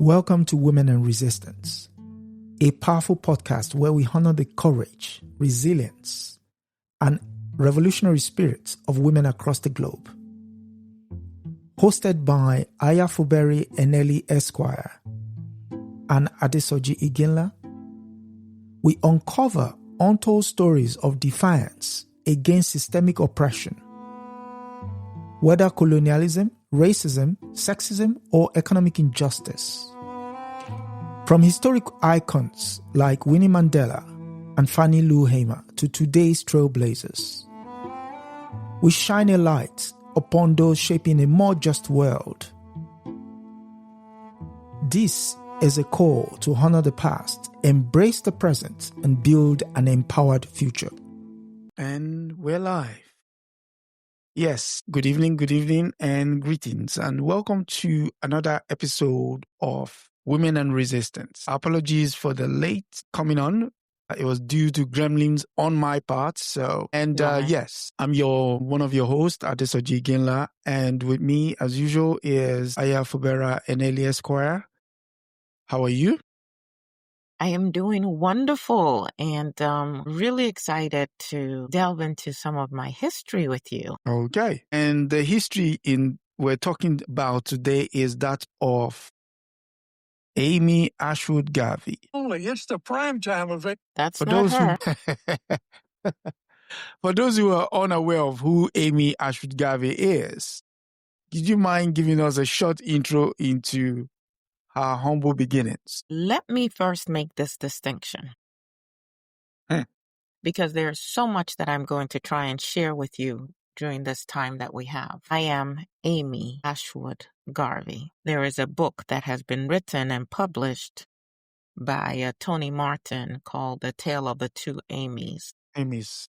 Welcome to Women and Resistance, a powerful podcast where we honor the courage, resilience, and revolutionary spirits of women across the globe. Hosted by Aya Fubara Eneli Esq and Adesoji Iginla, we uncover untold stories of defiance against systemic oppression. Whether colonialism, racism, sexism, or economic injustice. From historic icons like Winnie Mandela and Fannie Lou Hamer to today's trailblazers, we shine a light upon those shaping a more just world. This is a call to honor the past, embrace the present, and build an empowered future. And we're live. Yes, good evening, and greetings, and welcome to another episode of Women and Resistance. Apologies for the late coming on. It was due to gremlins on my part. Yes, I'm one of your hosts, Adesoji Iginla, and with me, as usual, is Aya Fubara Eneli Esq. How are you? I am doing wonderful and really excited to delve into some of my history with you. Okay. And the history we're talking about today is that of Amy Ashwood Garvey. Only it's the prime time of it. That's For not those her. For those who are unaware of who Amy Ashwood Garvey is, would you mind giving us a short intro into her humble beginnings? Let me first make this distinction. Because there's so much that I'm going to try and share with you during this time that we have. I am Amy Ashwood Garvey. There is a book that has been written and published by Tony Martin called The Tale of the Two Amys. Amy's.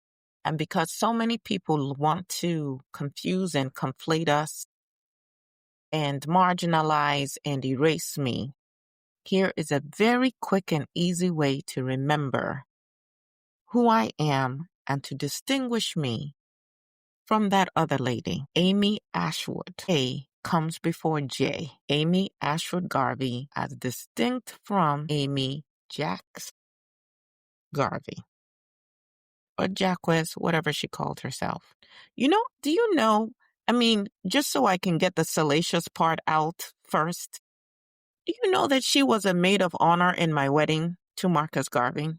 And because so many people want to confuse and conflate us and marginalize and erase me, here is a very quick and easy way to remember who I am and to distinguish me from that other lady, Amy Ashwood. A comes before J. Amy Ashwood Garvey as distinct from Amy Jacques Garvey. Or Jacques, whatever she called herself. Do you know, just so I can get the salacious part out first, do you know that she was a maid of honor in my wedding to Marcus Garvey?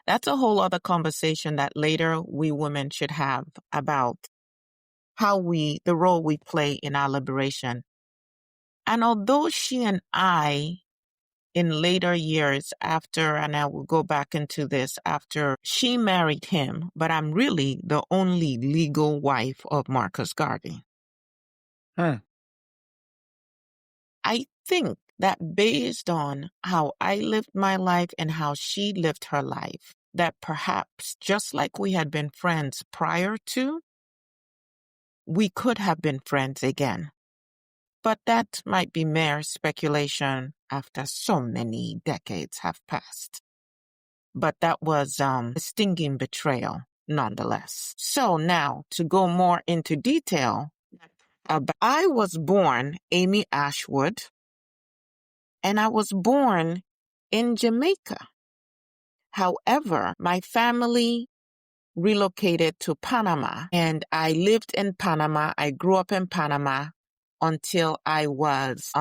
That's a whole other conversation that later we women should have about the role we play in our liberation. And although she and I, in later years after, and I will go back into this after she married him, but I'm really the only legal wife of Marcus Garvey. I think that based on how I lived my life and how she lived her life, that perhaps just like we had been friends prior to, we could have been friends again. But that might be mere speculation after so many decades have passed. But that was a stinging betrayal nonetheless. So now to go more into detail, I was born Amy Ashwood, and I was born in Jamaica. However, my family relocated to Panama, and I lived in Panama. I grew up in Panama until I was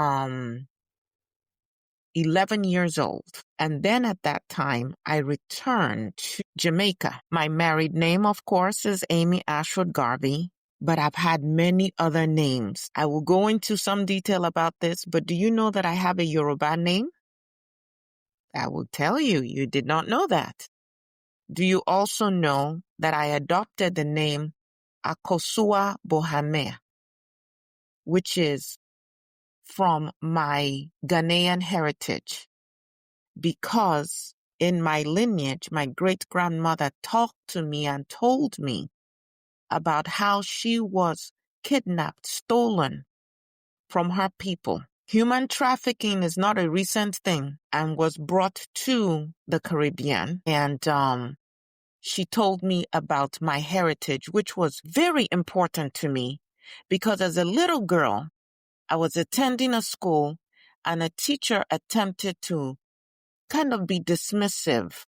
11 years old. And then at that time, I returned to Jamaica. My married name, of course, is Amy Ashwood Garvey, but I've had many other names. I will go into some detail about this, but do you know that I have a Yoruba name? I will tell you, you did not know that. Do you also know that I adopted the name Akosua Bohame, which is from my Ghanaian heritage? Because in my lineage, my great-grandmother talked to me and told me about how she was kidnapped, stolen from her people. Human trafficking is not a recent thing and was brought to the Caribbean. And she told me about my heritage, which was very important to me because as a little girl, I was attending a school and a teacher attempted to kind of be dismissive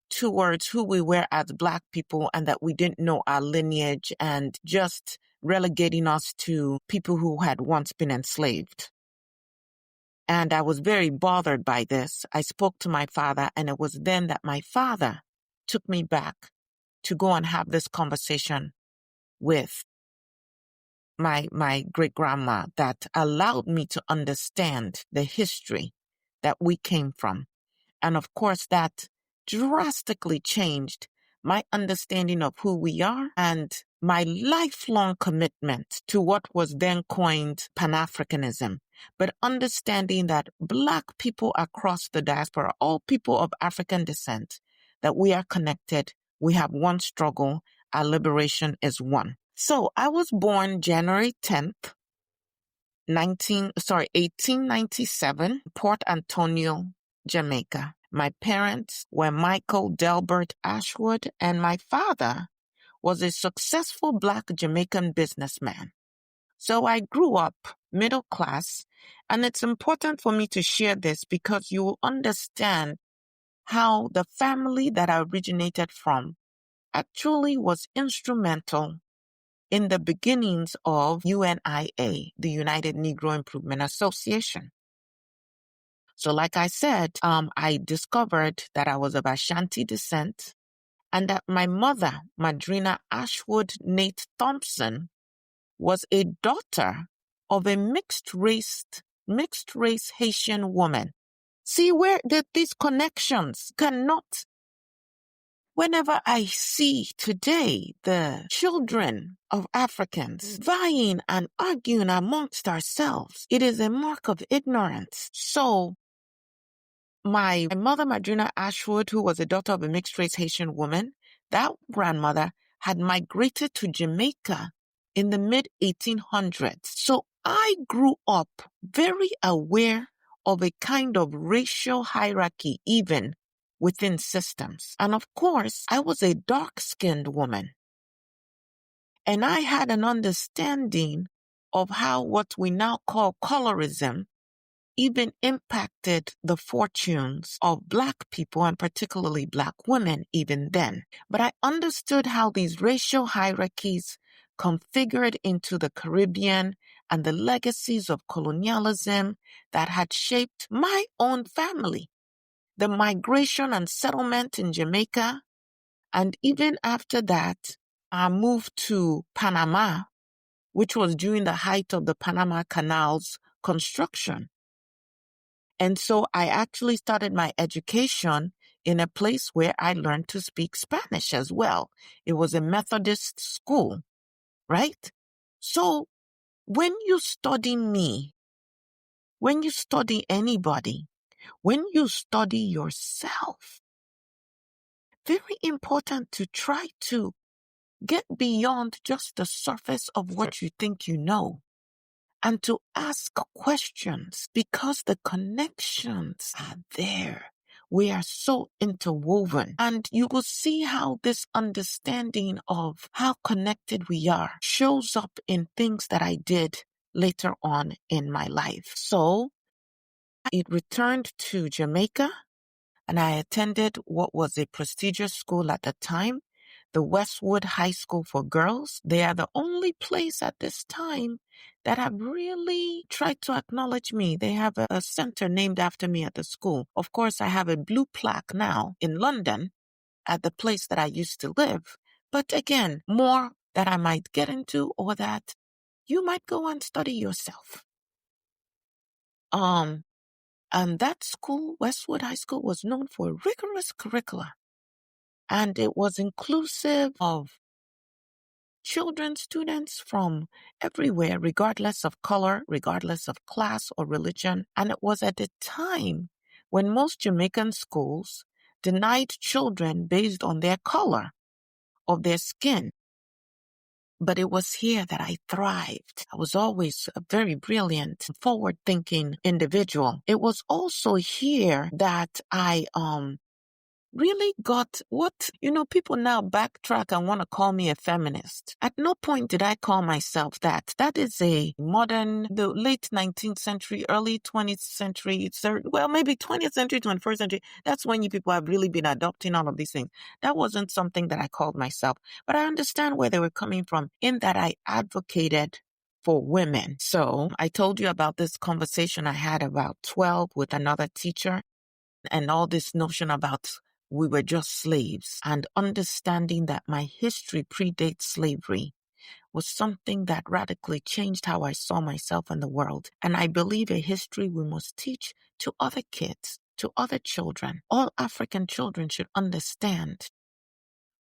towards who we were as Black people and that we didn't know our lineage and just relegating us to people who had once been enslaved. And I was very bothered by this. I spoke to my father, and it was then that my father took me back to go and have this conversation with my great-grandma that allowed me to understand the history that we came from. And of course, that drastically changed my understanding of who we are and my lifelong commitment to what was then coined Pan-Africanism, but understanding that Black people across the diaspora, all people of African descent, that we are connected, we have one struggle, our liberation is one. So I was born January 10th, 1897, Port Antonio, Jamaica. My parents were Michael Delbert Ashwood, and my father was a successful Black Jamaican businessman. So I grew up middle class, and it's important for me to share this because you will understand how the family that I originated from actually was instrumental in the beginnings of UNIA, the United Negro Improvement Association. So like I said, I discovered that I was of Ashanti descent and that my mother, Madrina Ashwood Nate Thompson, was a daughter of a mixed race Haitian woman. See where these connections cannot. Whenever I see today the children of Africans vying and arguing amongst ourselves, it is a mark of ignorance. So my mother, Madrina Ashwood, who was a daughter of a mixed-race Haitian woman, that grandmother had migrated to Jamaica in the mid-1800s. So I grew up very aware of a kind of racial hierarchy even within systems. And of course, I was a dark-skinned woman. And I had an understanding of how what we now call colorism even impacted the fortunes of Black people and particularly Black women even then. But I understood how these racial hierarchies configured into the Caribbean and the legacies of colonialism that had shaped my own family. The migration and settlement in Jamaica, and even after that, I moved to Panama, which was during the height of the Panama Canal's construction. And so I actually started my education in a place where I learned to speak Spanish as well. It was a Methodist school, right? So when you study me, when you study anybody, when you study yourself, very important to try to get beyond just the surface of what you think you know and to ask questions because the connections are there. We are so interwoven, and you will see how this understanding of how connected we are shows up in things that I did later on in my life. So it returned to Jamaica, and I attended what was a prestigious school at the time, the Westwood High School for Girls. They are the only place at this time that have really tried to acknowledge me. They have a center named after me at the school. Of course, I have a blue plaque now in London at the place that I used to live. But again, more that I might get into or that you might go and study yourself. And that school, Westwood High School, was known for rigorous curricula. And it was inclusive of children, students from everywhere, regardless of color, regardless of class or religion. And it was at a time when most Jamaican schools denied children based on their color of their skin. But it was here that I thrived. I was always a very brilliant, forward-thinking individual. It was also here that I really got what, people now backtrack and want to call me a feminist. At no point did I call myself that. That is a modern, the late 19th century, early 20th century, maybe 20th century, 21st century. That's when you people have really been adopting all of these things. That wasn't something that I called myself, but I understand where they were coming from in that I advocated for women. So I told you about this conversation I had about 12 with another teacher, and all this notion about we were just slaves, and understanding that my history predates slavery was something that radically changed how I saw myself in the world. And I believe a history we must teach to other kids, to other children. All African children should understand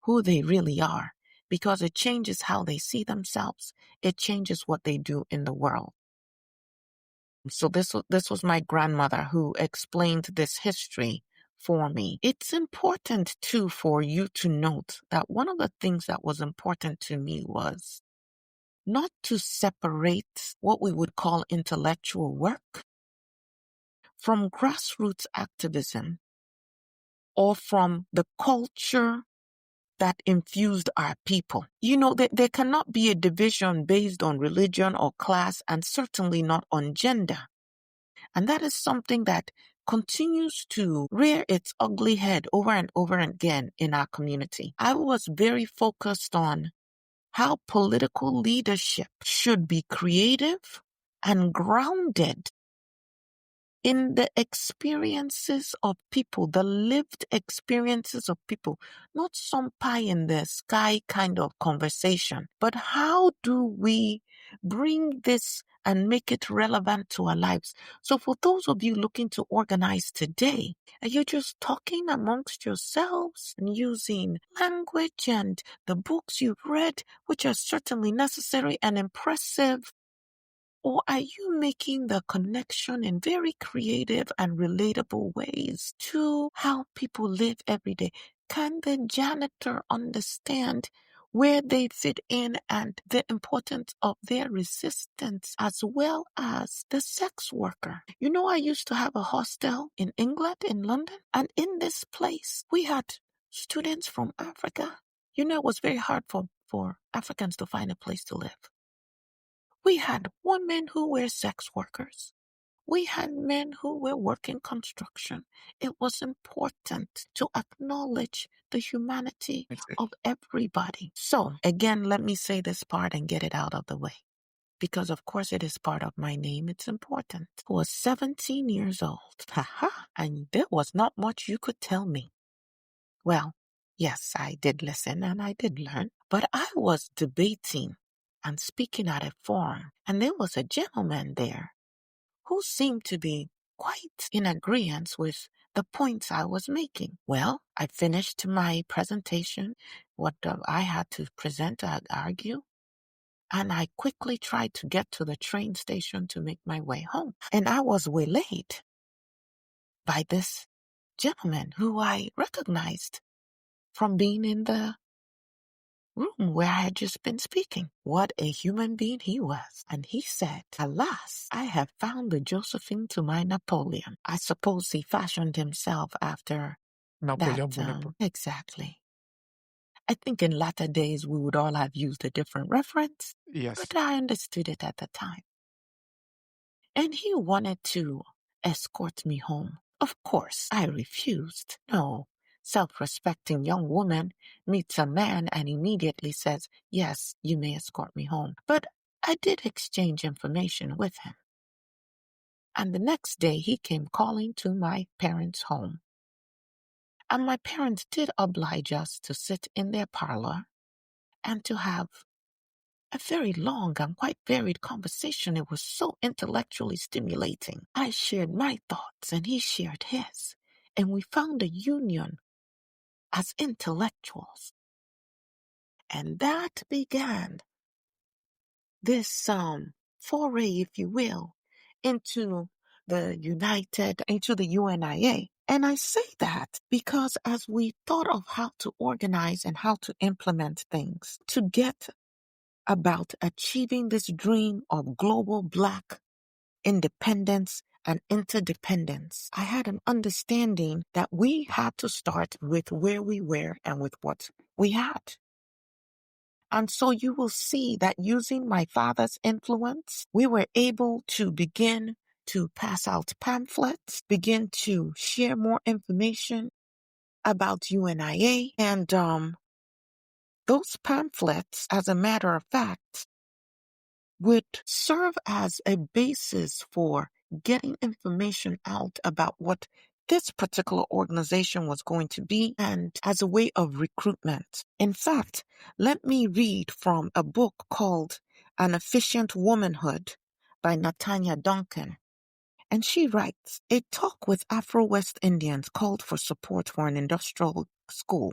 who they really are, because it changes how they see themselves. It changes what they do in the world. So this was my grandmother who explained this history for me. It's important too for you to note that one of the things that was important to me was not to separate what we would call intellectual work from grassroots activism or from the culture that infused our people. There cannot be a division based on religion or class, and certainly not on gender. And that is something that continues to rear its ugly head over and over again in our community. I was very focused on how political leadership should be creative and grounded in the experiences of people, the lived experiences of people, not some pie in the sky kind of conversation, but how do we bring this and make it relevant to our lives? So for those of you looking to organize today, are you just talking amongst yourselves and using language and the books you've read, which are certainly necessary and impressive? Or are you making the connection in very creative and relatable ways to how people live every day? Can the janitor understand where they fit in and the importance of their resistance, as well as the sex worker? I used to have a hostel in England, in London, and in this place, we had students from Africa. It was very hard for Africans to find a place to live. We had women who were sex workers. We had men who were working construction. It was important to acknowledge the humanity of everybody. So again, let me say this part and get it out of the way, because of course it is part of my name. It's important. I was 17 years old. And there was not much you could tell me. Well, yes, I did listen and I did learn, but I was debating and speaking at a forum, and there was a gentleman there who seemed to be quite in agreement with the points I was making. Well, I finished my presentation, what I had to present, argue, and I quickly tried to get to the train station to make my way home. And I was waylaid by this gentleman who I recognized from being in the room where I had just been speaking. What a human being he was. And he said, "Alas, I have found the Josephine to my Napoleon." I suppose he fashioned himself after Napoleon that. Bonaparte. Exactly. I think in latter days we would all have used a different reference, Yes. but I understood it at the time. And he wanted to escort me home. Of course, I refused. No. Self-respecting young woman meets a man and immediately says, "Yes, you may escort me home." But I did exchange information with him. And the next day he came calling to my parents' home. And my parents did oblige us to sit in their parlor and to have a very long and quite varied conversation. It was so intellectually stimulating. I shared my thoughts and he shared his. And we found a union as intellectuals. And that began this foray, if you will, into the UNIA. And I say that because as we thought of how to organize and how to implement things to get about achieving this dream of global Black independence and interdependence. I had an understanding that we had to start with where we were and with what we had. And so you will see that using my father's influence, we were able to begin to pass out pamphlets, begin to share more information about UNIA. And those pamphlets, as a matter of fact, would serve as a basis for getting information out about what this particular organization was going to be and as a way of recruitment. In fact, let me read from a book called An Efficient Womanhood by Natanya Duncan. And she writes, a talk with Afro-West Indians called for support for an industrial school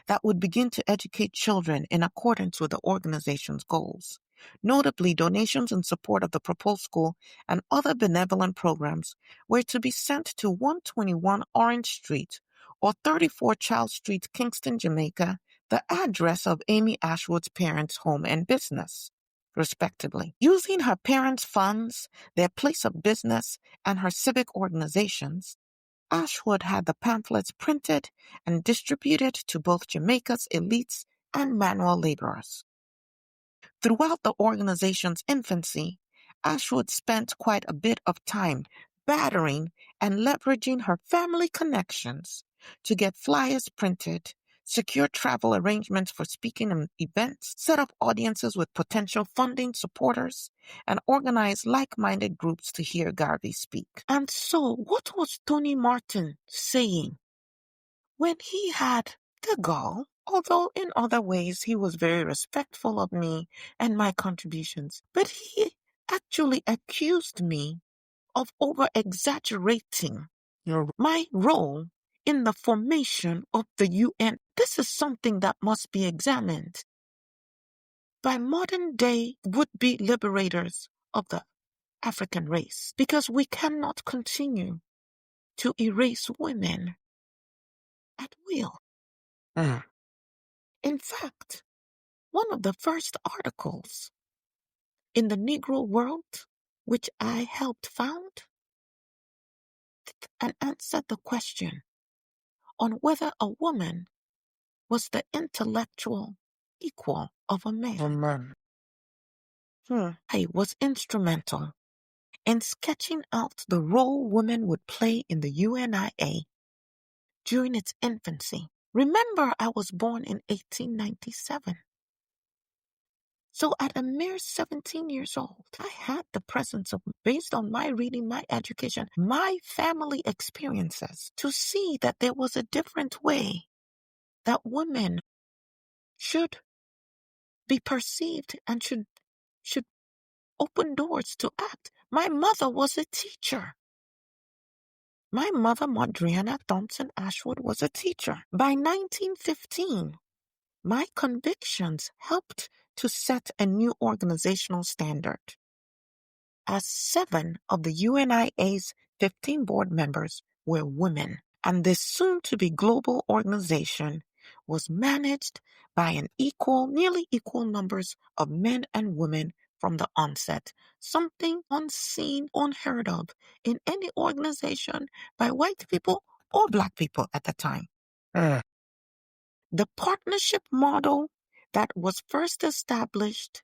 that would begin to educate children in accordance with the organization's goals. Notably, donations in support of the proposed school and other benevolent programs were to be sent to 121 Orange Street or 34 Charles Street, Kingston, Jamaica, the address of Amy Ashwood's parents' home and business, respectively. Using her parents' funds, their place of business, and her civic organizations, Ashwood had the pamphlets printed and distributed to both Jamaica's elites and manual laborers. Throughout the organization's infancy, Ashwood spent quite a bit of time battering and leveraging her family connections to get flyers printed, secure travel arrangements for speaking and events, set up audiences with potential funding supporters, and organize like-minded groups to hear Garvey speak. And so, what was Tony Martin saying when he had the gall? Although in other ways he was very respectful of me and my contributions, but he actually accused me of over-exaggerating my role in the formation of the UN. This is something that must be examined by modern-day would-be liberators of the African race, because we cannot continue to erase women at will. In fact, one of the first articles in the Negro World, which I helped found, and answered the question on whether a woman was the intellectual equal of a man. I was instrumental in sketching out the role women would play in the UNIA during its infancy. Remember, I was born in 1897. So at a mere 17 years old, I had the presence of, based on my reading, my education, my family experiences, to see that there was a different way that women should be perceived and should open doors to act. My mother was a teacher. My mother, Madriana Thompson Ashwood, was a teacher. By 1915, my convictions helped to set a new organizational standard, as 7 of the UNIA's 15 board members were women, and this soon-to-be global organization was managed by nearly equal numbers of men and women from the onset, something unseen, unheard of in any organization by white people or black people at the time. The partnership model that was first established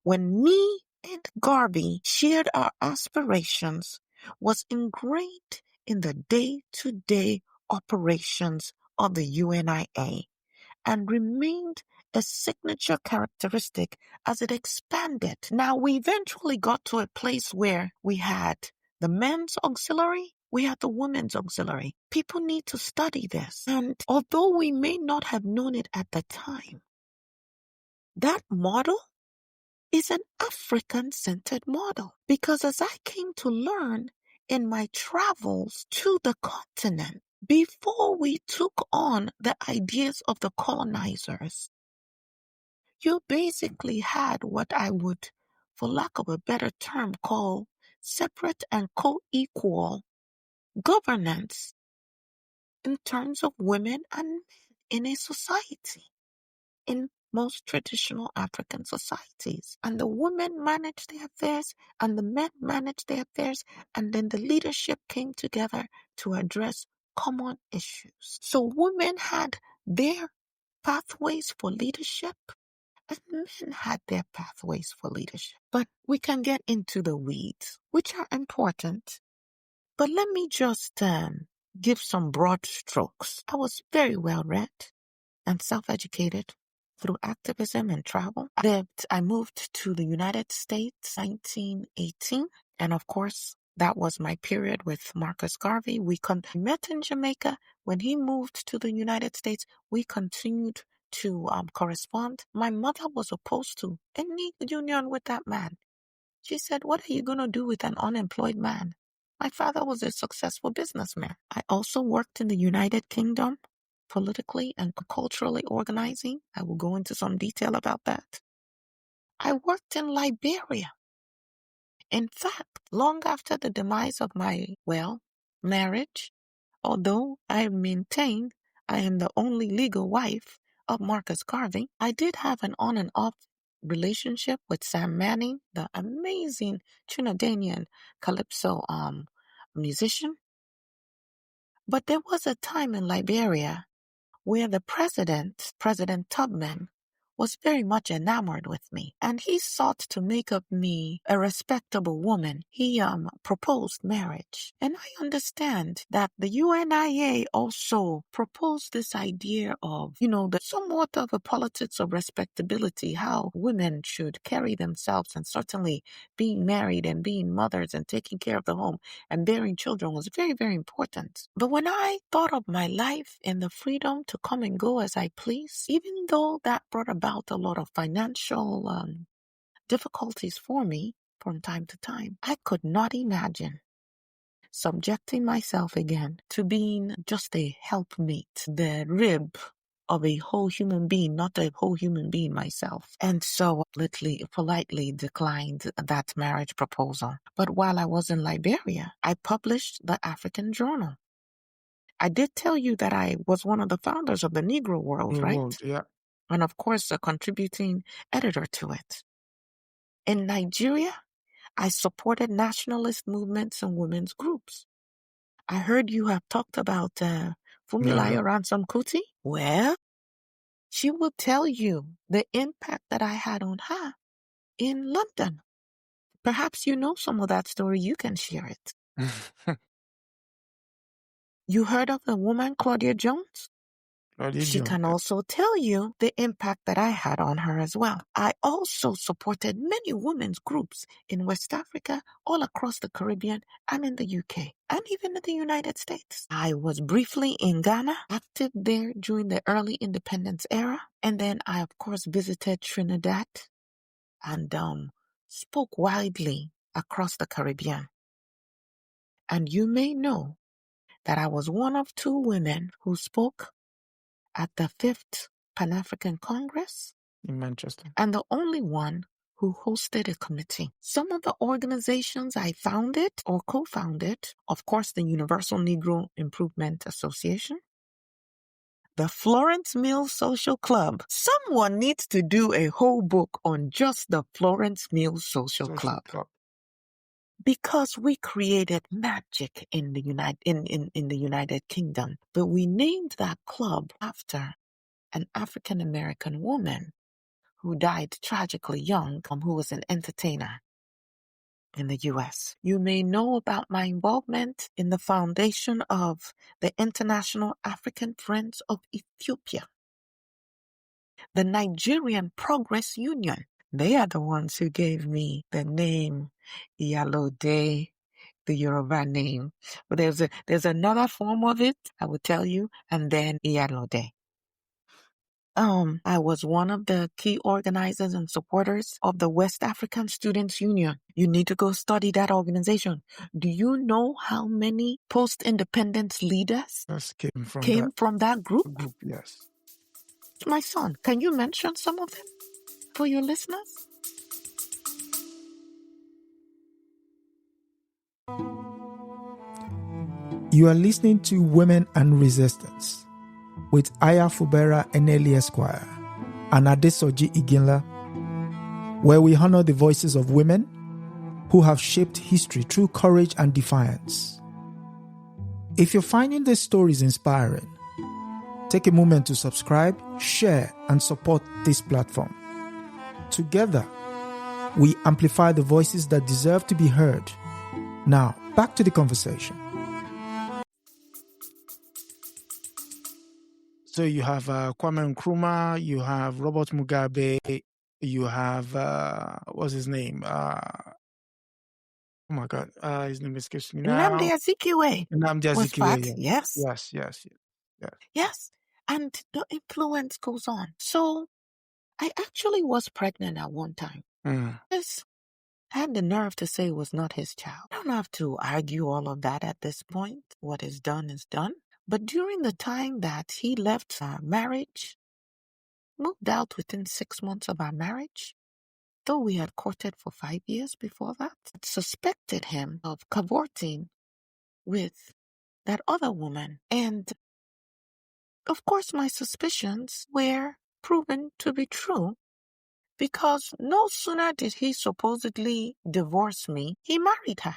when me and Garvey shared our aspirations was ingrained in the day-to-day operations of the UNIA and remained a signature characteristic as it expanded. Now, we eventually got to a place where we had the men's auxiliary, we had the women's auxiliary. People need to study this. And although we may not have known it at the time, that model is an African-centered model, because as I came to learn in my travels to the continent, before we took on the ideas of the colonizers, you basically had what I would, for lack of a better term, call separate and co-equal governance in terms of women and men in a society. In most traditional African societies. And the women managed their affairs and the men managed their affairs, and then the leadership came together to address common issues. So women had their pathways for leadership and men had their pathways for leadership. But we can get into the weeds, which are important. But let me just give some broad strokes. I was very well read and self-educated through activism and travel. I moved to the United States in 1918. And of course, that was my period with Marcus Garvey. We met in Jamaica. When he moved to the United States, we continued to correspond. My mother was opposed to any union with that man. She said, "What are you going to do with an unemployed man?" My father was a successful businessman. I also worked in the United Kingdom, politically and culturally organizing. I will go into some detail about that. I worked in Liberia. In fact, long after the demise of my, marriage, although I maintain I am the only legal wife of Marcus Garvey, I did have an on and off relationship with Sam Manning, the amazing Trinidadian calypso musician. But there was a time in Liberia where the president, President Tubman, was very much enamored with me, and he sought to make of me a respectable woman. He proposed marriage, and I understand that the UNIA also proposed this idea of, the somewhat of a politics of respectability, how women should carry themselves, and certainly being married and being mothers and taking care of the home and bearing children was very, very important. But when I thought of my life and the freedom to come and go as I please, even though that brought about a lot of financial difficulties for me from time to time, I could not imagine subjecting myself again to being just a helpmate, the rib of a whole human being, not a whole human being myself. And so politely declined that marriage proposal. But while I was in Liberia, I published the African Journal. I did tell you that I was one of the founders of the Negro World, right? Yeah. And of course, a contributing editor to it. In Nigeria, I supported nationalist movements and women's groups. I heard you have talked about Funmilayo Ransom Kuti. Well, she will tell you the impact that I had on her in London. Perhaps you know some of that story. You can share it. You heard of the woman Claudia Jones? She can also tell you the impact that I had on her as well. I also supported many women's groups in West Africa, all across the Caribbean, and in the UK, and even in the United States. I was briefly in Ghana, active there during the early independence era, and then I, of course, visited Trinidad and spoke widely across the Caribbean. And you may know that I was one of 2 women who spoke at the 5th Pan-African Congress in Manchester, and the only one who hosted a committee. Some of the organizations I founded or co-founded, of course, the Universal Negro Improvement Association, the Florence Mills Social Club. Someone needs to do a whole book on just the Florence Mills Social Club. Because we created magic in the United Kingdom, but we named that club after an African American woman who died tragically young, who was an entertainer in the U.S. You may know about my involvement in the foundation of the International African Friends of Ethiopia, the Nigerian Progress Union. They are the ones who gave me the name Iyalode, the Yoruba name. But there's another form of it, I will tell you, and then Iyalode. I was one of the key organizers and supporters of the West African Students Union. You need to go study that organization. Do you know how many post-independence leaders came from that group? Yes. My son, can you mention some of them for your listeners? You are listening to Women and Resistance with Aya Fubara Eneli Esq and Adesoji Iginla, where we honor the voices of women who have shaped history through courage and defiance. If you're finding these stories inspiring, take a moment to subscribe, share, and support this platform. Together, we amplify the voices that deserve to be heard. Now, back to the conversation. So you have Kwame Nkrumah, you have Robert Mugabe, you have, what's his name? Oh my God, his name escapes me now. Nnamdi Azikiwe. Nnamdi Was part, Azikiwe, yes. Yes. And the influence goes on. So I actually was pregnant at one time. Yes. I had the nerve to say it was not his child. I don't have to argue all of that at this point. What is done is done. But during the time that he left our marriage, moved out within 6 months of our marriage, though we had courted for 5 years before that, suspected him of cavorting with that other woman. And of course, my suspicions were proven to be true, because no sooner did he supposedly divorce me, he married her.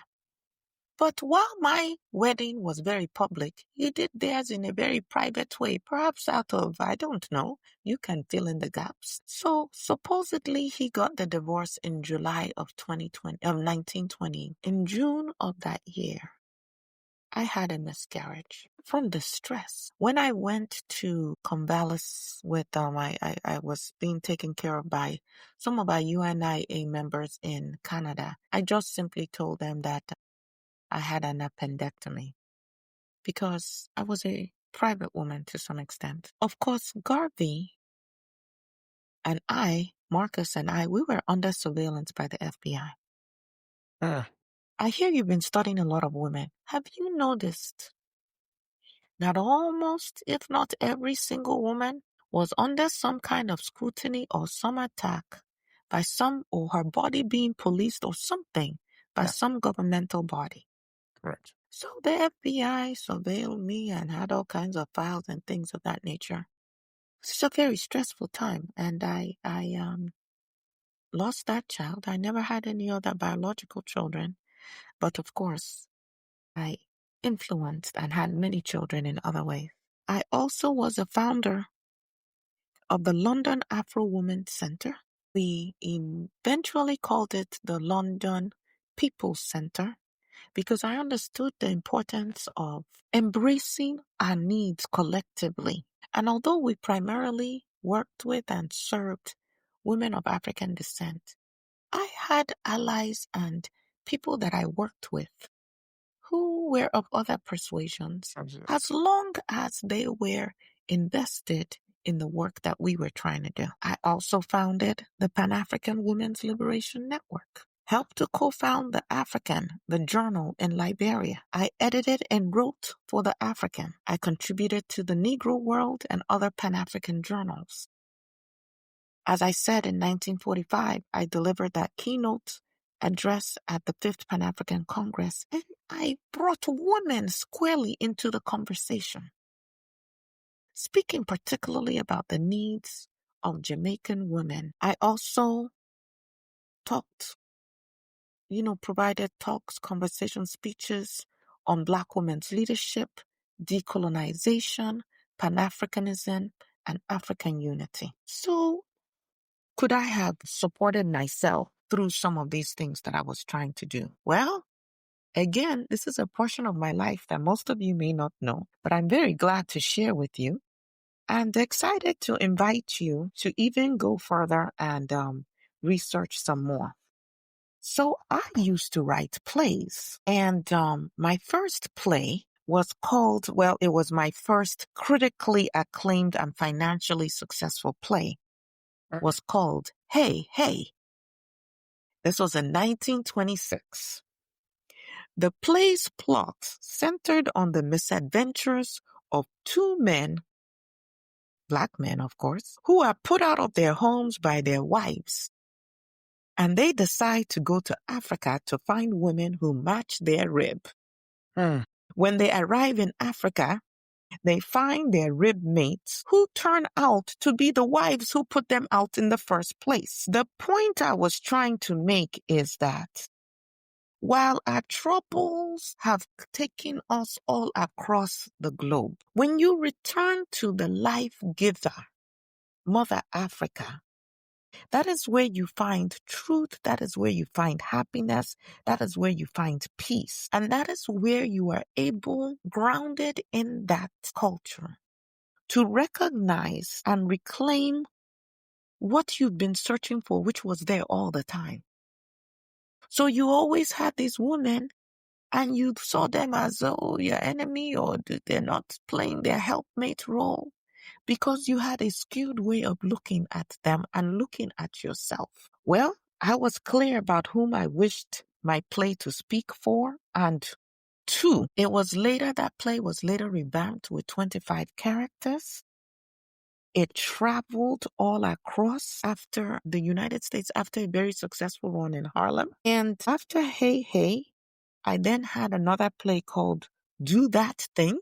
But while my wedding was very public, he did theirs in a very private way, perhaps out of, I don't know, you can fill in the gaps. So supposedly he got the divorce in July of 1920. In June of that year, I had a miscarriage from the stress. When I went to convalesce with I was being taken care of by some of our UNIA members in Canada. I just simply told them that I had an appendectomy because I was a private woman to some extent. Of course, Garvey and Marcus and I, we were under surveillance by the FBI. I hear you've been studying a lot of women. Have you noticed that almost, if not every single woman, was under some kind of scrutiny or some attack by some, or her body being policed or something by some governmental body? Correct. So the FBI surveilled me and had all kinds of files and things of that nature. It's a very stressful time, and I lost that child. I never had any other biological children, but of course, I influenced and had many children in other ways. I also was a founder of the London Afro Women Center. We eventually called it the London People's Center because I understood the importance of embracing our needs collectively. And although we primarily worked with and served women of African descent, I had allies and people that I worked with who were of other persuasions, as long as they were invested in the work that we were trying to do. I also founded the Pan-African Women's Liberation Network, helped to co-found the African, the journal in Liberia. I edited and wrote for the African. I contributed to the Negro World and other Pan-African journals. As I said in 1945, I delivered that keynote address at the 5th Pan-African Congress, and I brought women squarely into the conversation, speaking particularly about the needs of Jamaican women. I also talked, provided talks, conversation speeches on Black women's leadership, decolonization, Pan-Africanism, and African unity. So, could I have supported myself through some of these things that I was trying to do? Well, again, this is a portion of my life that most of you may not know, but I'm very glad to share with you and excited to invite you to even go further and research some more. So I used to write plays, and my first play was called, it was my first critically acclaimed and financially successful play, was called Hey, Hey. This was in 1926. The play's plot centered on the misadventures of two men, Black men, of course, who are put out of their homes by their wives. And they decide to go to Africa to find women who match their rib. When they arrive in Africa, They find their rib mates who turn out to be the wives who put them out in the first place. The point I was trying to make is that while our troubles have taken us all across the globe, when you return to the life giver, Mother Africa, that is where you find truth. That is where you find happiness. That is where you find peace. And that is where you are able, grounded in that culture, to recognize and reclaim what you've been searching for, which was there all the time. So you always had these women and you saw them as, oh, your enemy, or they're not playing their helpmate role, because you had a skewed way of looking at them and looking at yourself. Well, I was clear about whom I wished my play to speak for. And 2, that play was later revamped with 25 characters. It traveled all across after the United States, after a very successful run in Harlem. And after Hey Hey, I then had another play called Do That Thing.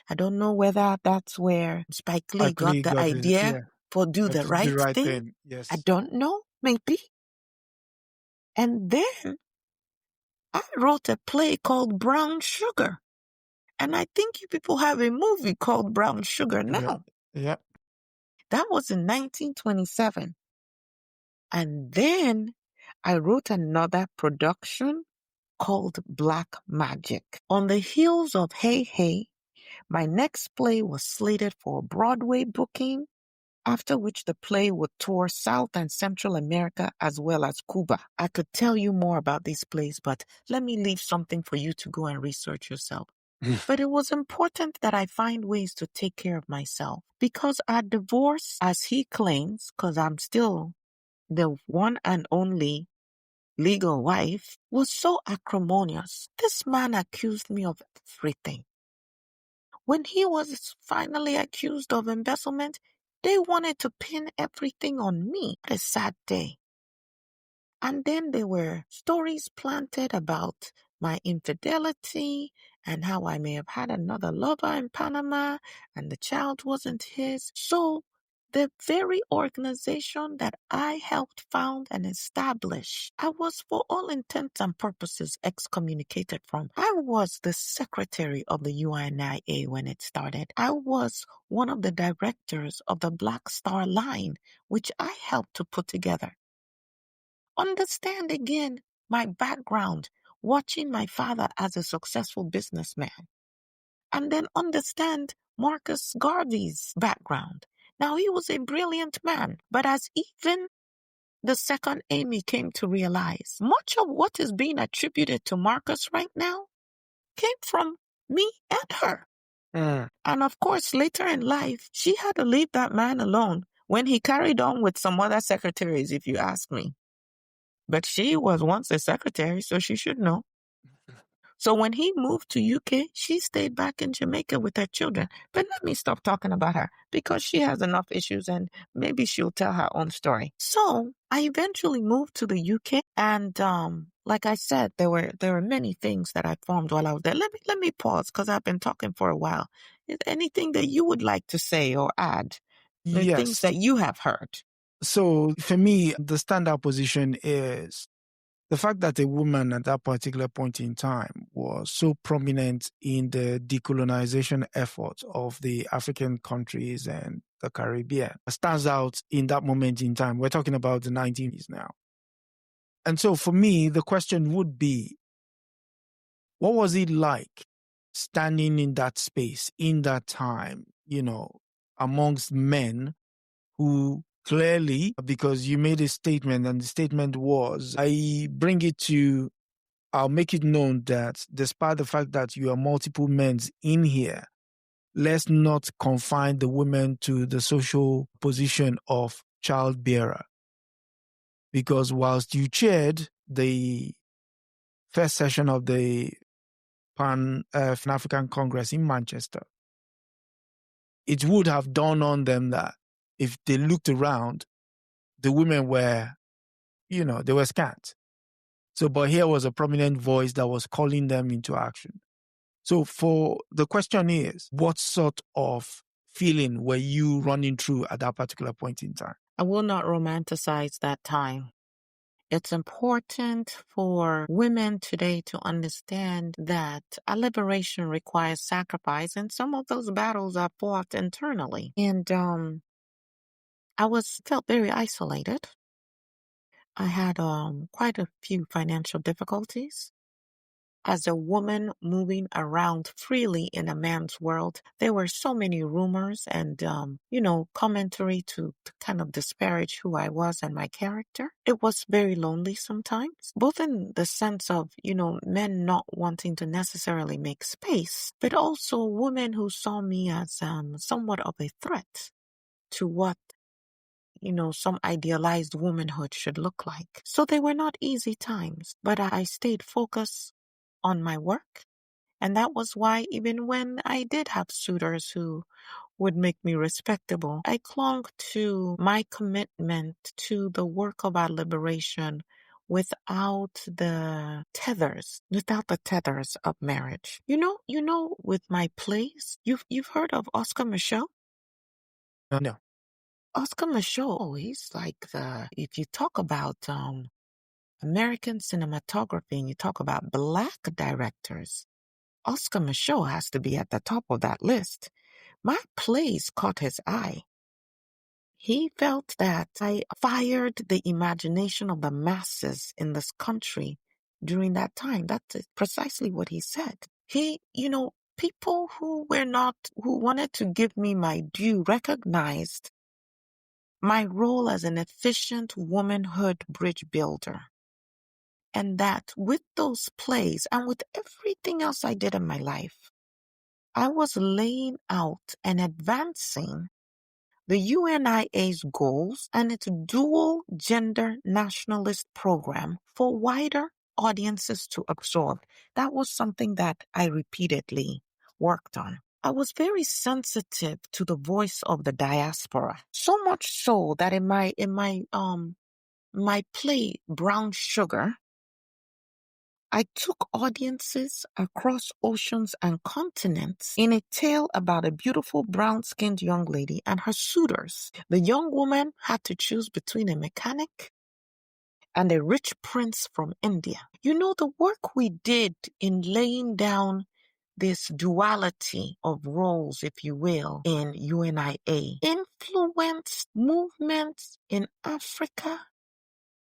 I don't know whether that's where Spike Lee got the idea for Do the Right Thing. Yes. I don't know, maybe. And then I wrote a play called Brown Sugar. And I think you people have a movie called Brown Sugar now. Yeah. That was in 1927. And then I wrote another production called Black Magic. On the heels of Hey Hey, my next play was slated for Broadway booking, after which the play would tour South and Central America as well as Cuba. I could tell you more about these plays, but let me leave something for you to go and research yourself. But it was important that I find ways to take care of myself, because our divorce, as he claims, because I'm still the one and only legal wife, was so acrimonious. This man accused me of everything. When he was finally accused of embezzlement, they wanted to pin everything on me. What a sad day. And then there were stories planted about my infidelity and how I may have had another lover in Panama and the child wasn't his. So the very organization that I helped found and establish, I was for all intents and purposes excommunicated from. I was the secretary of the UNIA when it started. I was one of the directors of the Black Star Line, which I helped to put together. Understand again my background, watching my father as a successful businessman. And then understand Marcus Garvey's background. Now, he was a brilliant man, but as even the second Amy came to realize, much of what is being attributed to Marcus right now came from me and her. And of course, later in life, she had to leave that man alone when he carried on with some other secretaries, if you ask me. But she was once a secretary, so she should know. So when he moved to UK, she stayed back in Jamaica with her children. But let me stop talking about her, because she has enough issues and maybe she'll tell her own story. So I eventually moved to the UK, and like I said, there were many things that I formed while I was there. Let me pause, because I've been talking for a while. Is there anything that you would like to say or add? The things that you have heard. So for me, the standout position is the fact that a woman at that particular point in time was so prominent in the decolonization efforts of the African countries and the Caribbean stands out in that moment in time. We're talking about the 1980s now. And so for me, the question would be, what was it like standing in that space, in that time, amongst men who clearly, because you made a statement, and the statement was, I'll make it known that despite the fact that you are multiple men in here, let's not confine the women to the social position of child bearer. Because whilst you chaired the first session of the Pan-African Congress in Manchester, it would have dawned on them that if they looked around, the women were, they were scant. So, but here was a prominent voice that was calling them into action. So for the question is, what sort of feeling were you running through at that particular point in time? I will not romanticize that time. It's important for women today to understand that a liberation requires sacrifice, and some of those battles are fought internally. And I felt very isolated. I had quite a few financial difficulties. As a woman moving around freely in a man's world, there were so many rumors and, commentary to kind of disparage who I was and my character. It was very lonely sometimes, both in the sense of, men not wanting to necessarily make space, but also women who saw me as somewhat of a threat to what some idealized womanhood should look like. So they were not easy times, but I stayed focused on my work. And that was why even when I did have suitors who would make me respectable, I clung to my commitment to the work of our liberation without the tethers of marriage. With my plays, you've heard of Oscar Micheaux? No. Oscar Micheaux, he's like if you talk about American cinematography and you talk about Black directors, Oscar Micheaux has to be at the top of that list. My plays caught his eye. He felt that I fired the imagination of the masses in this country during that time. That's precisely what he said. People who wanted to give me my due recognized my role as an efficient womanhood bridge builder. And that with those plays and with everything else I did in my life, I was laying out and advancing the UNIA's goals and its dual gender nationalist program for wider audiences to absorb. That was something that I repeatedly worked on. I was very sensitive to the voice of the diaspora, so much so that in my play Brown Sugar, I took audiences across oceans and continents in a tale about a beautiful brown-skinned young lady and her suitors. The young woman had to choose between a mechanic and a rich prince from India. The work we did in laying down this duality of roles, if you will, in UNIA influenced movements in Africa,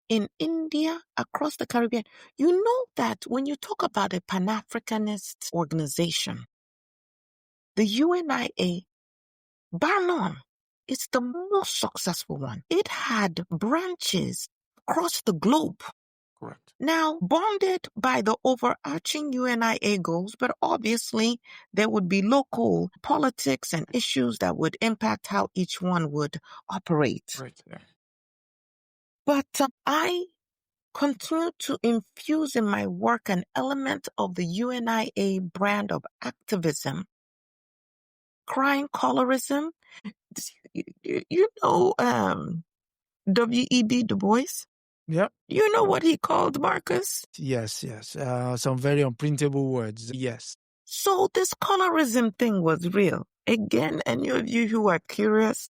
in India, across the Caribbean. You know that when you talk about a Pan-Africanist organization, the UNIA, bar none, is the most successful one. It had branches across the globe. Correct. Now, bonded by the overarching UNIA goals, but obviously there would be local politics and issues that would impact how each one would operate. Right. Yeah. But I continue to infuse in my work an element of the UNIA brand of activism, crime colorism. W.E.B. Du Bois? Yep. You know what he called Marcus? Yes. Some very unprintable words. Yes. So this colorism thing was real. Again, any of you who are curious,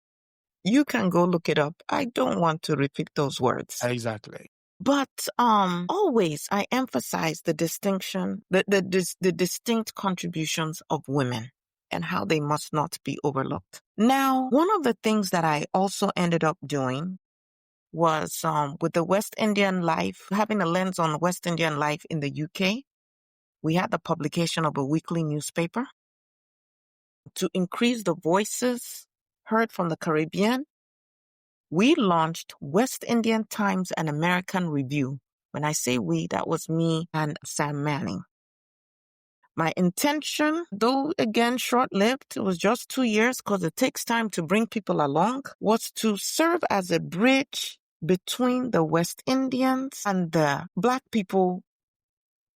you can go look it up. I don't want to repeat those words. Exactly. But always I emphasize the distinction, the distinct contributions of women and how they must not be overlooked. Now, one of the things that I also ended up doing was with the West Indian life, having a lens on West Indian life in the UK. We had the publication of a weekly newspaper to increase the voices heard from the Caribbean. We launched West Indian Times and American Review. When I say we, that was me and Sam Manning. My intention, though again short-lived, it was just 2 years because it takes time to bring people along, was to serve as a bridge between the West Indians and the Black people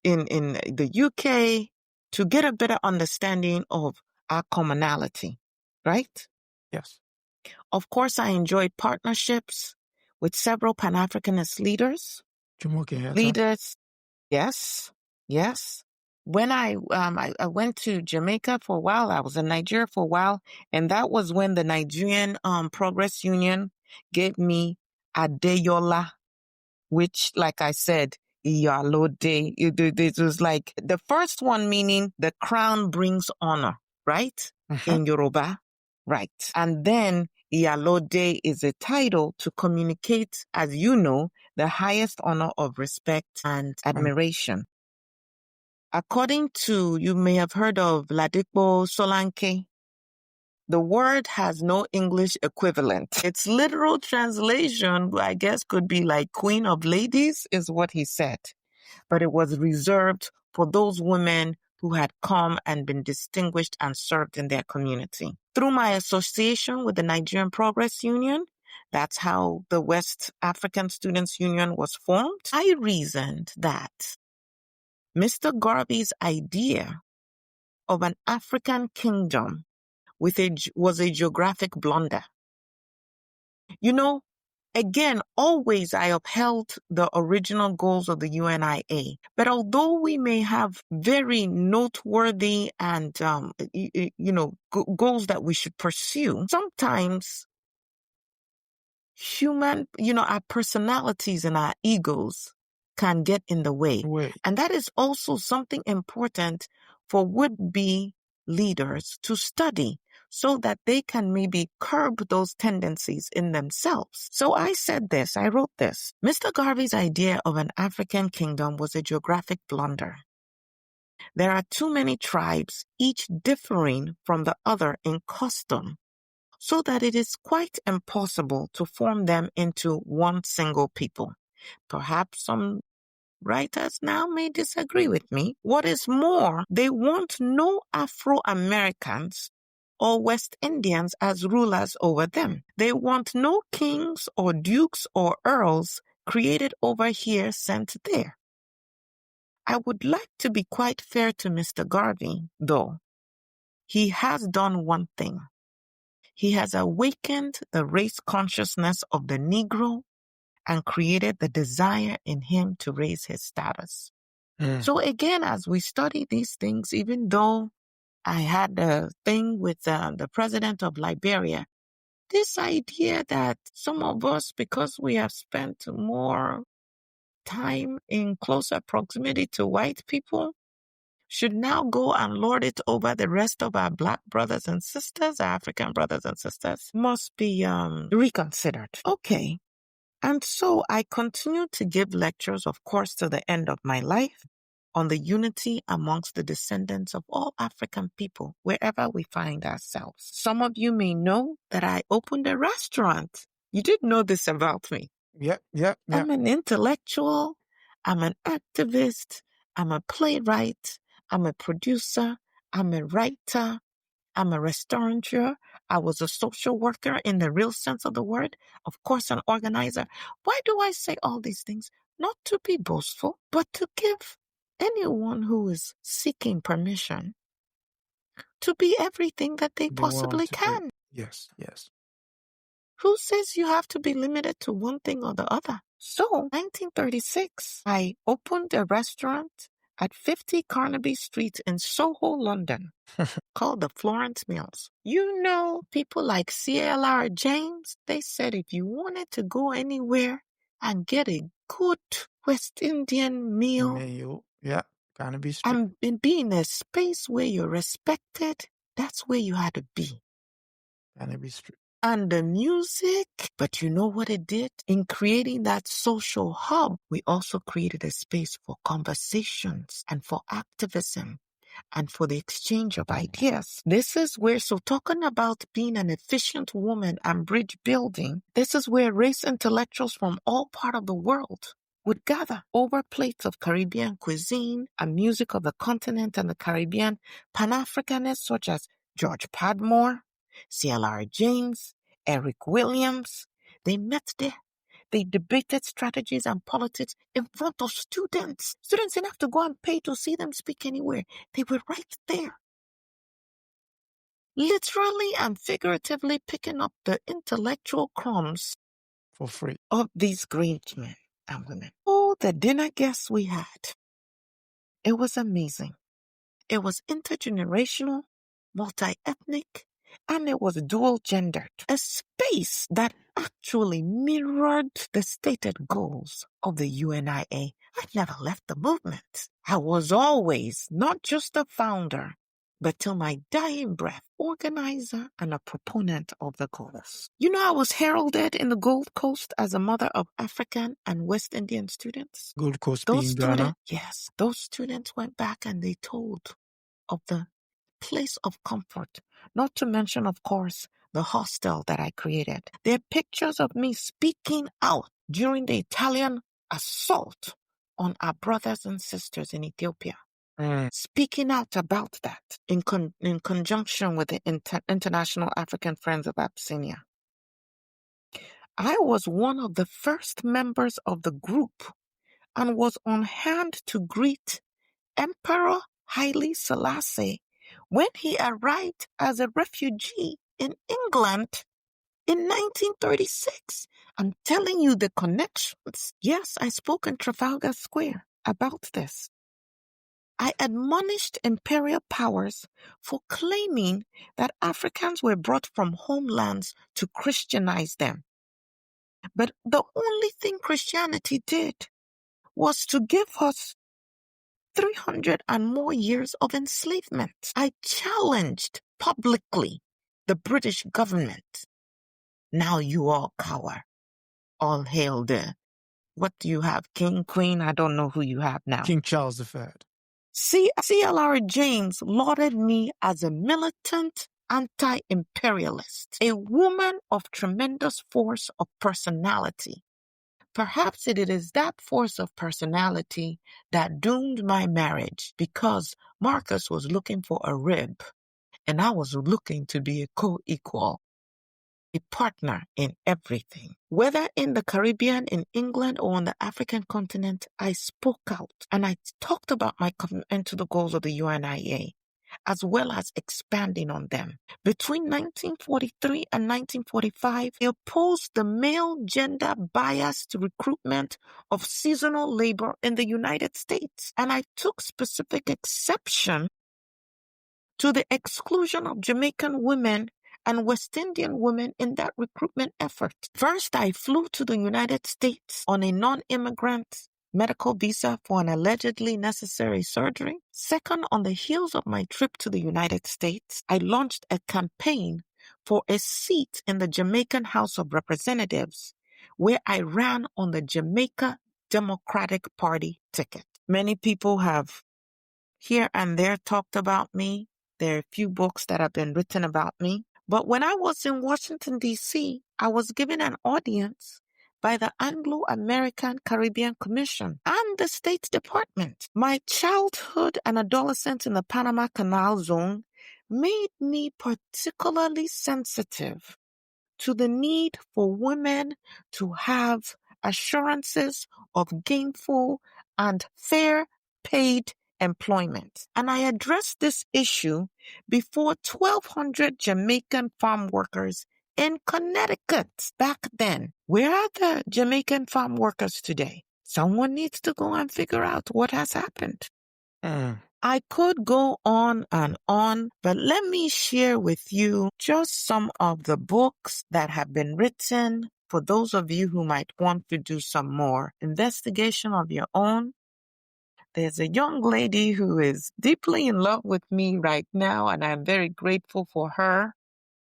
in the UK to get a better understanding of our commonality, right? Yes. Of course, I enjoyed partnerships with several Pan-Africanist leaders. Jomo Kenyatta. Leaders, yes. when I went to Jamaica for a while, I was in Nigeria for a while, and that was when the Nigerian Progress Union gave me Adeyola, which, like I said, Iyalode. It was like the first one meaning the crown brings honor, right? In Yoruba, right? And then Iyalode is a title to communicate, as you know, the highest honor of respect and admiration. According to, you may have heard of Ladipo Solanke, the word has no English equivalent. Its literal translation, I guess, could be like Queen of Ladies, is what he said. But it was reserved for those women who had come and been distinguished and served in their community. Through my association with the Nigerian Progress Union, that's how the West African Students Union was formed, I reasoned that Mr. Garvey's idea of an African kingdom was a geographic blunder. You know, again, always I upheld the original goals of the UNIA. But although we may have very noteworthy and, goals that we should pursue, sometimes our personalities and our egos can get in the way. And that is also something important for would-be leaders to study so that they can maybe curb those tendencies in themselves. So I wrote this. Mr. Garvey's idea of an African kingdom was a geographic blunder. There are too many tribes, each differing from the other in custom, so that it is quite impossible to form them into one single people. Perhaps some writers now may disagree with me. What is more, they want no Afro-Americans or West Indians as rulers over them. They want no kings or dukes or earls created over here sent there. I would like to be quite fair to Mr. Garvey, though. He has done one thing. He has awakened the race consciousness of the Negro and created the desire in him to raise his status. So again, as we study these things, even though I had a thing with the president of Liberia, this idea that some of us, because we have spent more time in closer proximity to white people, should now go and lord it over the rest of our Black brothers and sisters, our African brothers and sisters, must be reconsidered. Okay. And so I continued to give lectures, of course, to the end of my life on the unity amongst the descendants of all African people, wherever we find ourselves. Some of you may know that I opened a restaurant. You did know this about me. Yep. I'm an intellectual. I'm an activist. I'm a playwright. I'm a producer. I'm a writer. I'm a restaurateur. I was a social worker in the real sense of the word. Of course, an organizer. Why do I say all these things? Not to be boastful, but to give anyone who is seeking permission to be everything that they possibly can. Yes. Who says you have to be limited to one thing or the other? So, 1936, I opened a restaurant at 50 Carnaby Street in Soho, London, called the Florence Mills. You know, people like C.L.R. James, they said if you wanted to go anywhere and get a good West Indian meal, Carnaby Street, and be in a space where you're respected, that's where you had to be. Carnaby Street. And the music, but you know what it did? In creating that social hub, we also created a space for conversations and for activism and for the exchange of ideas. This is where, so talking about being an efficient woman and bridge building, this is where race intellectuals from all parts of the world would gather over plates of Caribbean cuisine and music of the continent and the Caribbean, Pan-Africanists such as George Padmore, C.L.R. James, Eric Williams. They met there. They debated strategies and politics in front of students. Students didn't have to go and pay to see them speak anywhere. They were right there. Literally and figuratively picking up the intellectual crumbs for free of these great men and women. Oh, the dinner guests we had. It was amazing. It was intergenerational, multi-ethnic, and it was dual-gendered. A space that actually mirrored the stated goals of the UNIA. I never left the movement. I was always not just a founder, but till my dying breath, organizer and a proponent of the goals. You know, I was heralded in the Gold Coast as a mother of African and West Indian students. Gold Coast Those being Ghana. students, yes, those students went back and they told of the place of comfort, not to mention, of course, the hostel that I created. There are pictures of me speaking out during the Italian assault on our brothers and sisters in Ethiopia. Speaking out about that in conjunction with the International African Friends of Abyssinia. I was one of the first members of the group and was on hand to greet Emperor Haile Selassie when he arrived as a refugee in England in 1936. I'm telling you the connections. Yes, I spoke in Trafalgar Square about this. I admonished imperial powers for claiming that Africans were brought from homelands to Christianize them. But the only thing Christianity did was to give us 300 and more years of enslavement. I challenged publicly the British government. Now you all cower. All hail the, what do you have, King, Queen? I don't know who you have now. King Charles III. C.L.R. James lauded me as a militant anti-imperialist, a woman of tremendous force of personality. Perhaps it is that force of personality that doomed my marriage, because Marcus was looking for a rib and I was looking to be a co-equal, a partner in everything. Whether in the Caribbean, in England, or on the African continent, I spoke out and I talked about my commitment to the goals of the UNIA, as well as expanding on them. Between 1943 and 1945, I opposed the male gender bias to recruitment of seasonal labor in the United States, and I took specific exception to the exclusion of Jamaican women and West Indian women in that recruitment effort. First, I flew to the United States on a non-immigrant medical visa for an allegedly necessary surgery. Second, on the heels of my trip to the United States, I launched a campaign for a seat in the Jamaican House of Representatives, where I ran on the Jamaica Democratic Party ticket. Many people have here and there talked about me. There are a few books that have been written about me. But when I was in Washington, D.C., I was given an audience by the Anglo-American Caribbean Commission and the State Department. My childhood and adolescence in the Panama Canal Zone made me particularly sensitive to the need for women to have assurances of gainful and fair paid employment. And I addressed this issue before 1,200 Jamaican farm workers in Connecticut back then. Where are the Jamaican farm workers today? Someone needs to go and figure out what has happened. I could go on and on, but let me share with you just some of the books that have been written for those of you who might want to do some more investigation of your own. There's a young lady who is deeply in love with me right now, and I'm very grateful for her.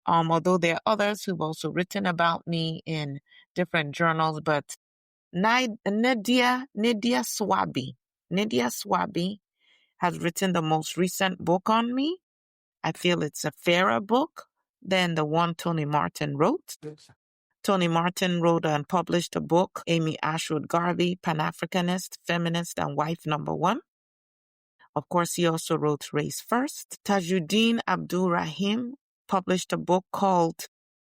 Although there are others who've also written about me in different journals, but Nydia Swaby has written the most recent book on me. I feel it's a fairer book than the one Tony Martin wrote. Tony Martin wrote and published a book, Amy Ashwood Garvey, Pan-Africanist, Feminist, and Wife Number One. Of course, he also wrote Race First. Tajuddin Abdul Rahim published a book called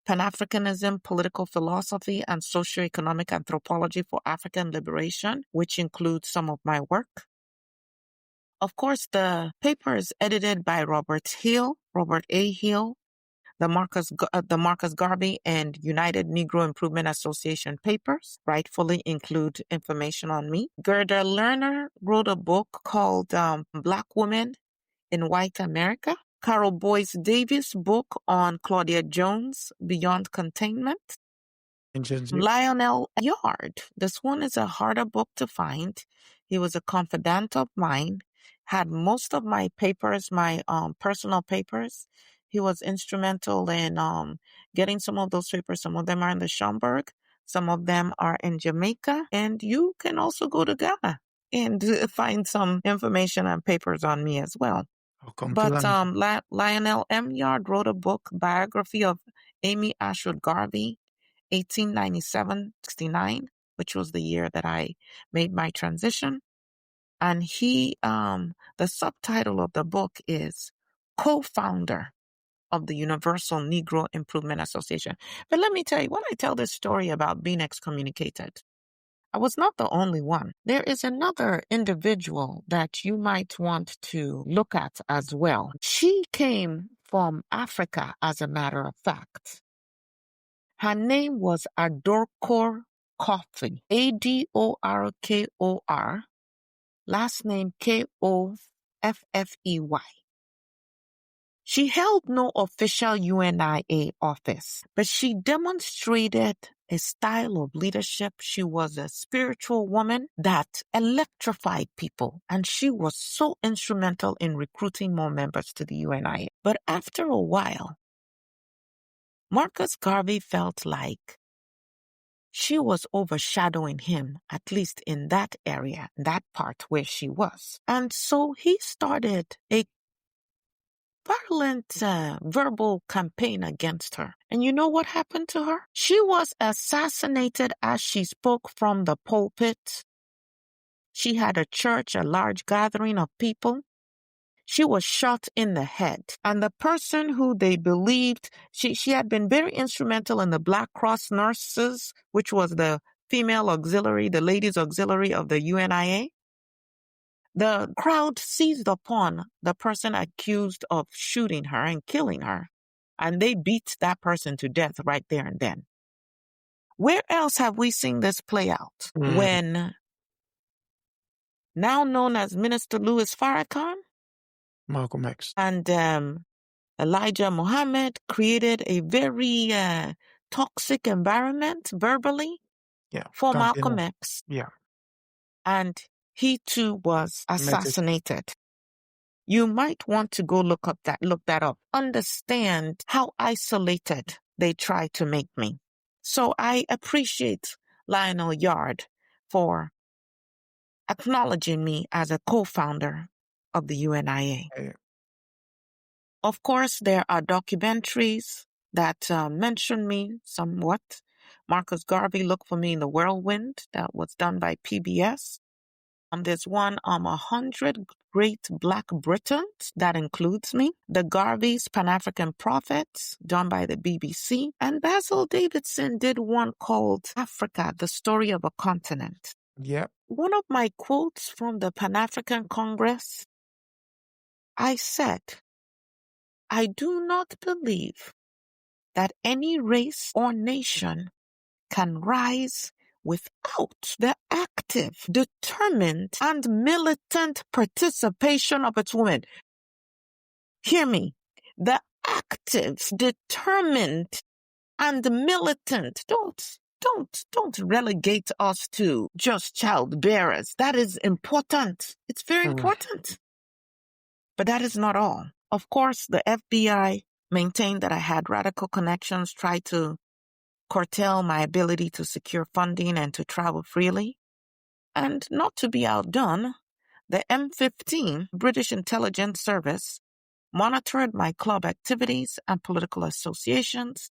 Pan-Africanism, Political Philosophy, and Socioeconomic Anthropology for African Liberation, which includes some of my work. Of course, the paper is edited by Robert A. Hill, the Marcus Garvey and United Negro Improvement Association papers rightfully include information on me. Gerda Lerner wrote a book called Black Women in White America. Carol Boyce Davis' book on Claudia Jones, Beyond Containment. Lionel Yard. This one is a harder book to find. He was a confidant of mine, had most of my papers, my personal papers. He was instrumental in getting some of those papers. Some of them are in the Schomburg. Some of them are in Jamaica. And you can also go to Ghana and find some information and papers on me as well. But Lionel M. Yard wrote a book, biography of Amy Ashwood Garvey, 1897-69, which was the year that I made my transition. And he, the subtitle of the book is Co-Founder of the Universal Negro Improvement Association. But let me tell you, when I tell this story about being excommunicated, I was not the only one. There is another individual that you might want to look at as well. She came from Africa, as a matter of fact. Her name was Adorkor Koffey, Adorkor, last name Koffey. She held no official UNIA office, but she demonstrated a style of leadership. She was a spiritual woman that electrified people, and she was so instrumental in recruiting more members to the UNIA. But after a while, Marcus Garvey felt like she was overshadowing him, at least in that area, that part where she was. And so he started a violent verbal campaign against her. And you know what happened to her? She was assassinated as she spoke from the pulpit. She had a church, a large gathering of people. She was shot in the head. And the person who they believed, she had been very instrumental in the Black Cross Nurses, which was the female auxiliary, the ladies auxiliary of the UNIA. The crowd seized upon the person accused of shooting her and killing her, and they beat that person to death right there and then. Where else have we seen this play out? When now known as Minister Louis Farrakhan, Malcolm X, and Elijah Muhammad created a very toxic environment verbally for Malcolm X. Yeah. And he too was assassinated. You might want to go look that up. Understand how isolated they try to make me. So I appreciate Lionel Yard for acknowledging me as a co-founder of the UNIA. Of course, there are documentaries that mention me somewhat. Marcus Garvey, Look for Me in the Whirlwind, that was done by PBS. There's one 100 Great Black Britons, that includes me. The Garveys, Pan-African Prophets, done by the BBC. And Basil Davidson did one called Africa, the Story of a Continent. Yep. One of my quotes from the Pan-African Congress, I said, I do not believe that any race or nation can rise without the active, determined, and militant participation of its women. Hear me. The active, determined, and militant. Don't relegate us to just childbearers. That is important. It's very important. But that is not all. Of course, the FBI maintained that I had radical connections, tried to curtail my ability to secure funding and to travel freely. And not to be outdone, the M15, British Intelligence Service, monitored my club activities and political associations,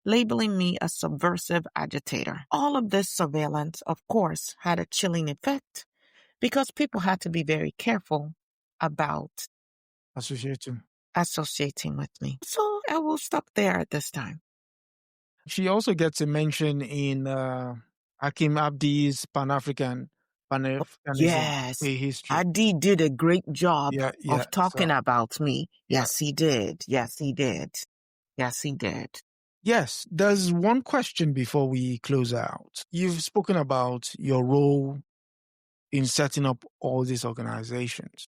labeling me a subversive agitator. All of this surveillance, of course, had a chilling effect because people had to be very careful about associating with me. So I will stop there at this time. She also gets a mention in Hakim Abdi's Pan-Africanism history. Adi did a great job of talking about me. Yes, he did. Yes, he did. Yes, he did. Yes, there's one question before we close out. You've spoken about your role in setting up all these organizations.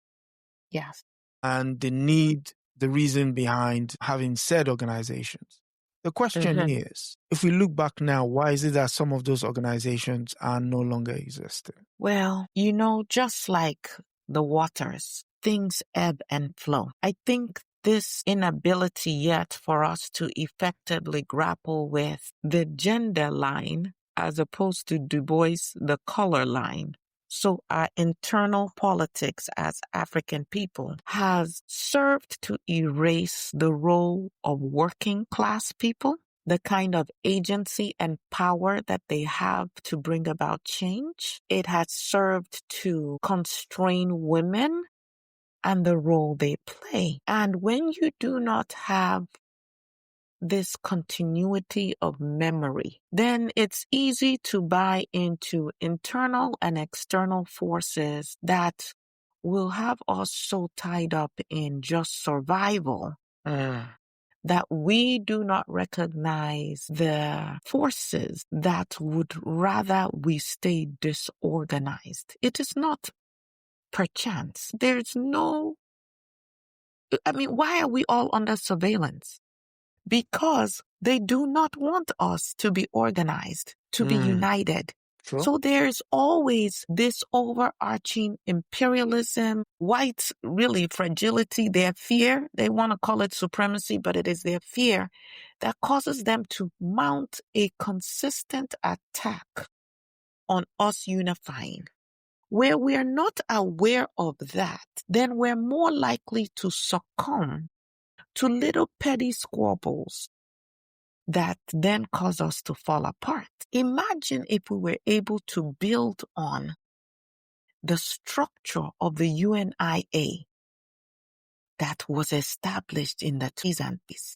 Yes. and the reason behind having said organizations. The question is, if we look back now, why is it that some of those organizations are no longer existing? Well, just like the waters, things ebb and flow. I think this inability yet for us to effectively grapple with the gender line as opposed to Du Bois' the color line. So our internal politics as African people has served to erase the role of working class people, the kind of agency and power that they have to bring about change. It has served to constrain women and the role they play. And when you do not have this continuity of memory, then it's easy to buy into internal and external forces that will have us so tied up in just survival that we do not recognize the forces that would rather we stay disorganized. It is not perchance. There's no, why are we all under surveillance? Because they do not want us to be organized, to be united. True. So there's always this overarching imperialism, white, really fragility, their fear. They want to call it supremacy, but it is their fear that causes them to mount a consistent attack on us unifying. Where we are not aware of that, then we're more likely to succumb to little petty squabbles that then cause us to fall apart. Imagine if we were able to build on the structure of the UNIA that was established in the T's and P's.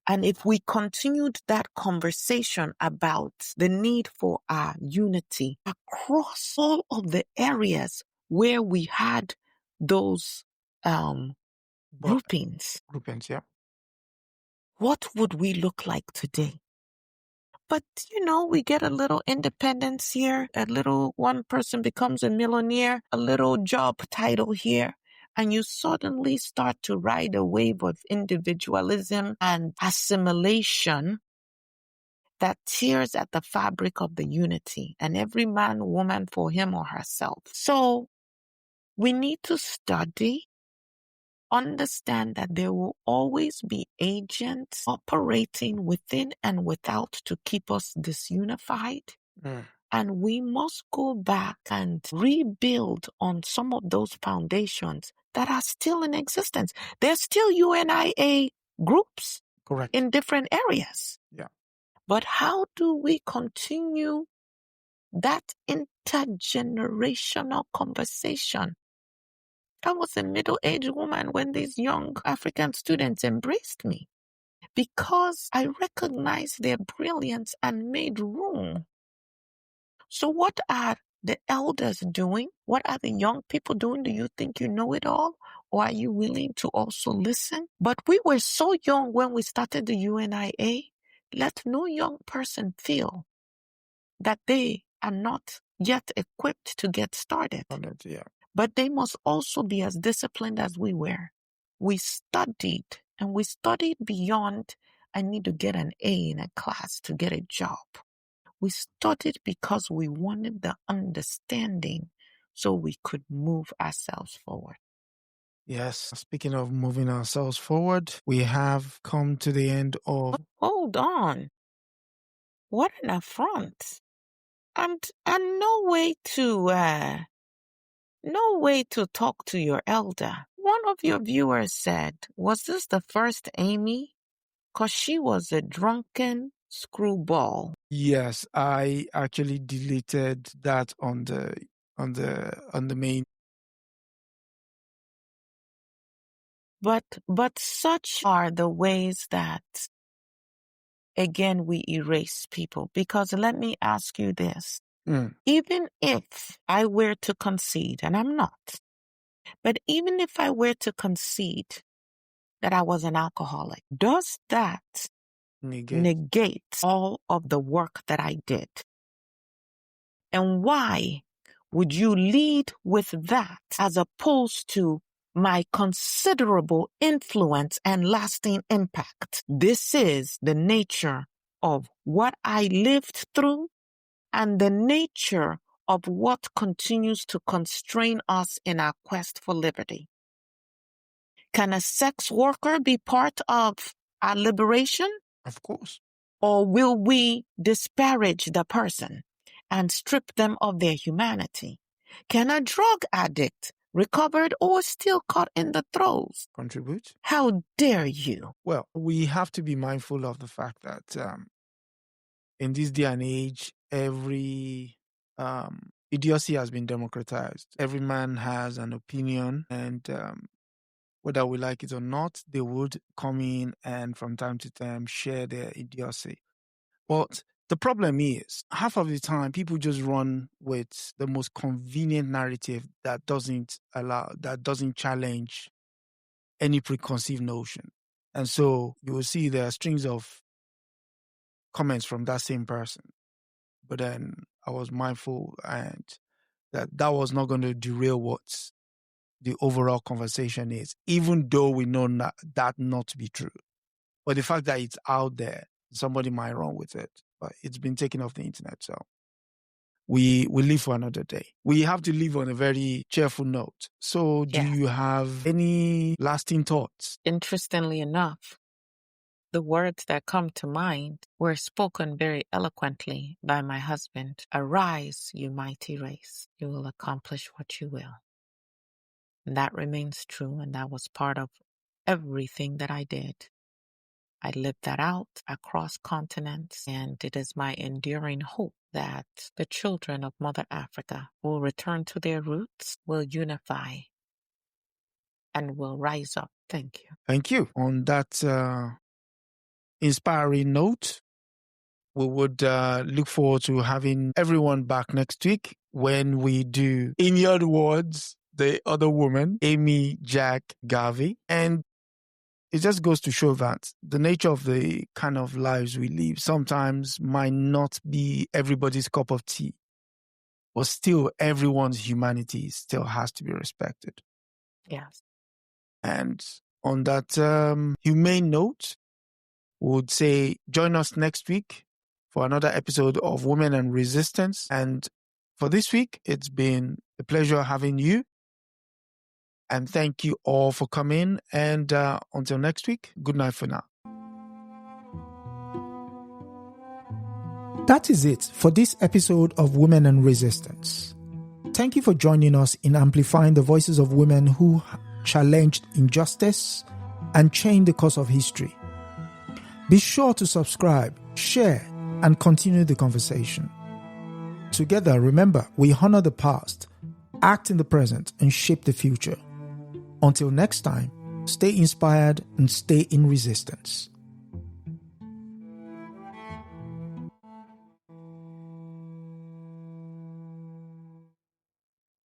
And if we continued that conversation about the need for our unity across all of the areas where we had those groupings, yeah. what would we look like today? But, we get a little independence here, a little one person becomes a millionaire, a little job title here, and you suddenly start to ride a wave of individualism and assimilation that tears at the fabric of the unity, and every man, woman for him or herself. So we need to study, understand that there will always be agents operating within and without to keep us disunified. And we must go back and rebuild on some of those foundations that are still in existence. There's still UNIA groups in different areas. Yeah. But how do we continue that intergenerational conversation? I was a middle-aged woman when these young African students embraced me because I recognized their brilliance and made room. So what are the elders doing? What are the young people doing? Do you think you know it all? Or are you willing to also listen? But we were so young when we started the UNIA. Let no young person feel that they are not yet equipped to get started. Yeah. But they must also be as disciplined as we were. We studied, and we studied beyond, I need to get an A in a class to get a job. We studied because we wanted the understanding so we could move ourselves forward. Yes. Speaking of moving ourselves forward, we have come to the end of... Hold on. What an affront. And no way to talk to your elder. One of your viewers said, was this the first Amy? 'Cause she was a drunken screwball. Yes, I actually deleted that on the main. But such are the ways that, again, we erase people. Because let me ask you this. Even if I were to concede, and I'm not, but even if I were to concede that I was an alcoholic, does that negate all of the work that I did? And why would you lead with that as opposed to my considerable influence and lasting impact. This is the nature of what I lived through and the nature of what continues to constrain us in our quest for liberty. Can a sex worker be part of our liberation? Of course. Or will we disparage the person and strip them of their humanity? Can a drug addict, recovered or still caught in the throes, contribute? How dare you? Well, we have to be mindful of the fact that in this day and age, every idiocy has been democratized. Every man has an opinion, and whether we like it or not, they would come in and from time to time share their idiocy. But the problem is, half of the time, people just run with the most convenient narrative that doesn't challenge any preconceived notion. And so you will see there are strings of comments from that same person. But then I was mindful and that was not going to derail what the overall conversation is, even though we know that not to be true. But the fact that it's out there, somebody might run with it, but it's been taken off the internet. So we live for another day. We have to live on a very cheerful note. So do you have any lasting thoughts? Interestingly enough, the words that come to mind were spoken very eloquently by my husband. Arise, you mighty race. You will accomplish what you will. And that remains true, and that was part of everything that I did. I lived that out across continents, and it is my enduring hope that the children of Mother Africa will return to their roots, will unify, and will rise up. Thank you. Thank you. On that inspiring note, we would look forward to having everyone back next week when we do, in your words, the other woman, Amy Garvey. And it just goes to show that the nature of the kind of lives we live sometimes might not be everybody's cup of tea, but still everyone's humanity still has to be respected. Yes. And on that humane note, we would say join us next week for another episode of Women and Resistance. And for this week, it's been a pleasure having you. And thank you all for coming. And until next week, good night for now. That is it for this episode of Women and Resistance. Thank you for joining us in amplifying the voices of women who challenged injustice and changed the course of history. Be sure to subscribe, share, and continue the conversation. Together, remember, we honor the past, act in the present, and shape the future. Until next time, stay inspired and stay in resistance.